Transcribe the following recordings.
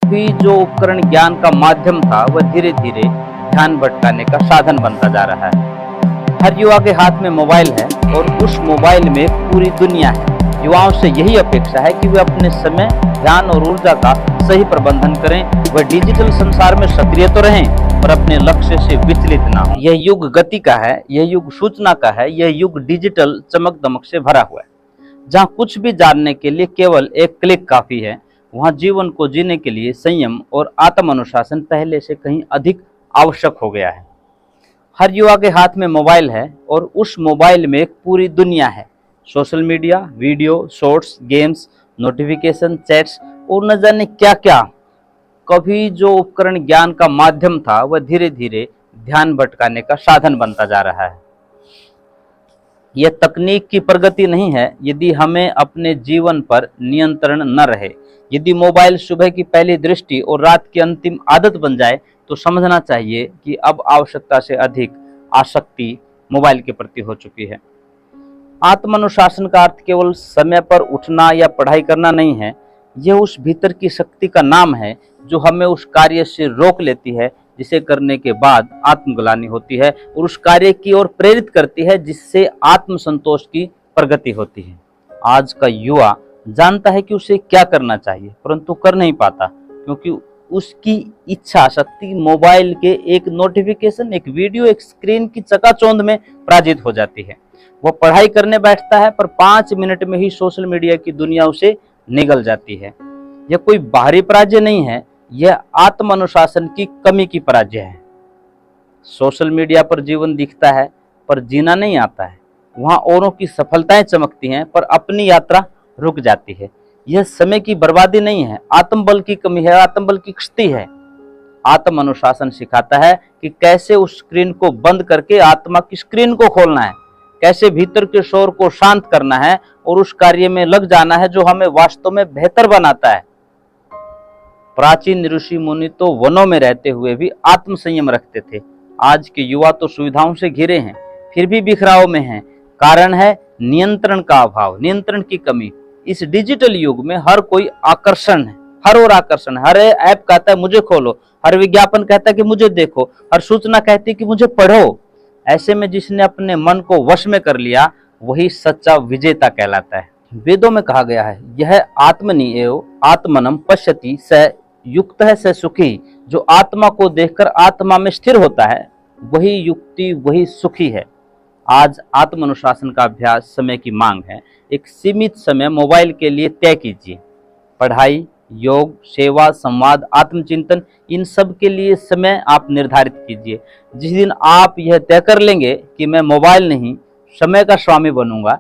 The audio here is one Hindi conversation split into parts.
भी जो उपकरण ज्ञान का माध्यम था वह धीरे धीरे ध्यान भटकाने का साधन बनता जा रहा है। हर युवा के हाथ में मोबाइल है और उस मोबाइल में पूरी दुनिया है। युवाओं से यही अपेक्षा है कि वे अपने समय, ध्यान और ऊर्जा का सही प्रबंधन करें। वह डिजिटल संसार में सक्रिय तो रहें पर अपने लक्ष्य से विचलित ना हो। यह युग गति का है, यह युग सूचना का है, यह युग डिजिटल चमक दमक से भरा हुआ है। जहाँ कुछ भी जानने के लिए केवल एक क्लिक काफी है, वहाँ जीवन को जीने के लिए संयम और आत्म अनुशासन पहले से कहीं अधिक आवश्यक हो गया है। हर युवा के हाथ में मोबाइल है और उस मोबाइल में एक पूरी दुनिया है। Social media, video, shorts, games, notification, chats और न जाने क्या क्या। कभी जो उपकरण ज्ञान का माध्यम था वह धीरे धीरे ध्यान भटकाने का साधन बनता जा रहा है। यह तकनीक की प्रगति नहीं है यदि हमें अपने जीवन पर नियंत्रण न रहे। यदि मोबाइल सुबह की पहली दृष्टि और रात की अंतिम आदत बन जाए तो समझना चाहिए कि अब आवश्यकता से अधिक आसक्ति मोबाइल के प्रति हो चुकी है। आत्मानुशासन का अर्थ केवल समय पर उठना या पढ़ाई करना नहीं है। यह उस भीतर की शक्ति का नाम है जो हमें उस कार्य से रोक लेती है जिसे करने के बाद आत्मग्लानि होती है और उस कार्य की ओर प्रेरित करती है जिससे आत्मसंतोष की प्रगति होती है। आज का युवा जानता है कि उसे क्या करना चाहिए परंतु कर नहीं पाता क्योंकि उसकी इच्छा शक्ति मोबाइल के एक नोटिफिकेशन, एक वीडियो, एक स्क्रीन की चकाचौंध में पराजित हो जाती है। वह पढ़ाई करने बैठता है पर 5 मिनट में ही सोशल मीडिया की दुनिया उसे निगल जाती है। यह कोई बाहरी पराजय नहीं है, यह आत्म अनुशासन की कमी की पराजय है। सोशल मीडिया पर जीवन दिखता है पर जीना नहीं आता है। वहां औरों की सफलताएं चमकती हैं पर अपनी यात्रा रुक जाती है। यह समय की बर्बादी नहीं है, आत्मबल की कमी है, आत्मबल की क्षति है। आत्म अनुशासन सिखाता है कि कैसे उस स्क्रीन को बंद करके आत्मा की स्क्रीन को खोलना है, कैसे भीतर के शोर को शांत करना है और उस कार्य में लग जाना है जो हमें वास्तव में बेहतर बनाता है। प्राचीन ऋषि मुनि तो वनों में रहते हुए भी आत्म संयम रखते थे। आज के युवा तो सुविधाओं से घिरे हैं फिर भी बिखराव में हैं। कारण है नियंत्रण का अभाव, नियंत्रण की कमी। इस डिजिटल युग में हर कोई आकर्षण है, हर और आकर्षण है। हर ऐप कहता है मुझे खोलो, हर विज्ञापन कहता है कि मुझे देखो, हर सूचना कहती है कि मुझे पढ़ो। ऐसे में जिसने अपने मन को वश में कर लिया वही सच्चा विजेता कहलाता है। वेदों में कहा गया है यह आत्मनि एव आत्मनम पश्यति स युक्त है स सुखी। जो आत्मा को देखकर आत्मा में स्थिर होता है वही युक्ति, वही सुखी है। आज आत्म अनुशासन का अभ्यास समय की मांग है। एक सीमित समय मोबाइल के लिए तय कीजिए। पढ़ाई, योग, सेवा, संवाद, आत्मचिंतन, इन सब के लिए समय आप निर्धारित कीजिए। जिस दिन आप यह तय कर लेंगे कि मैं मोबाइल नहीं समय का स्वामी बनूंगा,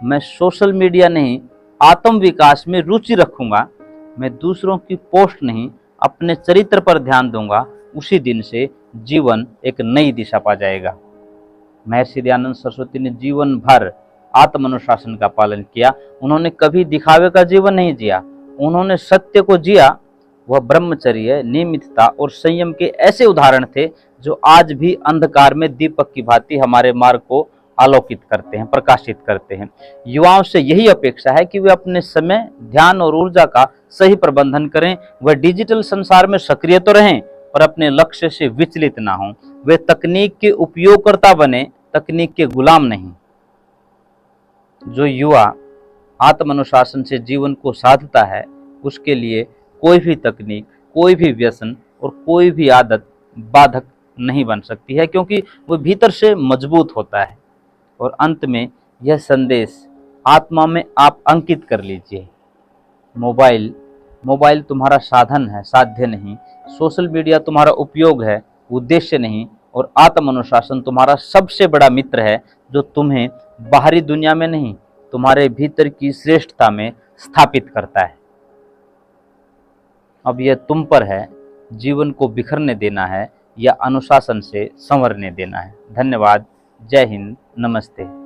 मैं सोशल मीडिया नहीं आत्म विकास में रुचि रखूंगा, मैं दूसरों की पोस्ट नहीं अपने चरित्र पर ध्यान दूंगा, उसी दिन से जीवन एक नई दिशा पा जाएगा। महर्षि दयानंद सरस्वती ने जीवन भर आत्म अनुशासन का पालन किया। उन्होंने कभी दिखावे का जीवन नहीं जिया, उन्होंने सत्य को जिया। वह ब्रह्मचर्य, नियमितता और संयम के ऐसे उदाहरण थे जो आज भी अंधकार में दीपक की भांति हमारे मार्ग को आलोकित करते हैं, प्रकाशित करते हैं। युवाओं से यही अपेक्षा है कि वे अपने समय, ध्यान और ऊर्जा का सही प्रबंधन करें। वह डिजिटल संसार में सक्रिय तो रहें पर अपने लक्ष्य से विचलित ना हों। वे तकनीक के उपयोगकर्ता बने, तकनीक के गुलाम नहीं। जो युवा आत्म अनुशासन से जीवन को साधता है उसके लिए कोई भी तकनीक, कोई भी व्यसन और कोई भी आदत बाधक नहीं बन सकती है क्योंकि वो भीतर से मजबूत होता है। और अंत में यह संदेश आत्मा में आप अंकित कर लीजिए। मोबाइल तुम्हारा साधन है, साध्य नहीं। सोशल मीडिया तुम्हारा उपयोग है, उद्देश्य नहीं। और आत्म अनुशासन तुम्हारा सबसे बड़ा मित्र है जो तुम्हें बाहरी दुनिया में नहीं, तुम्हारे भीतर की श्रेष्ठता में स्थापित करता है। अब यह तुम पर है, जीवन को बिखरने देना है या अनुशासन से संवरने देना है। धन्यवाद। जय हिंद। नमस्ते।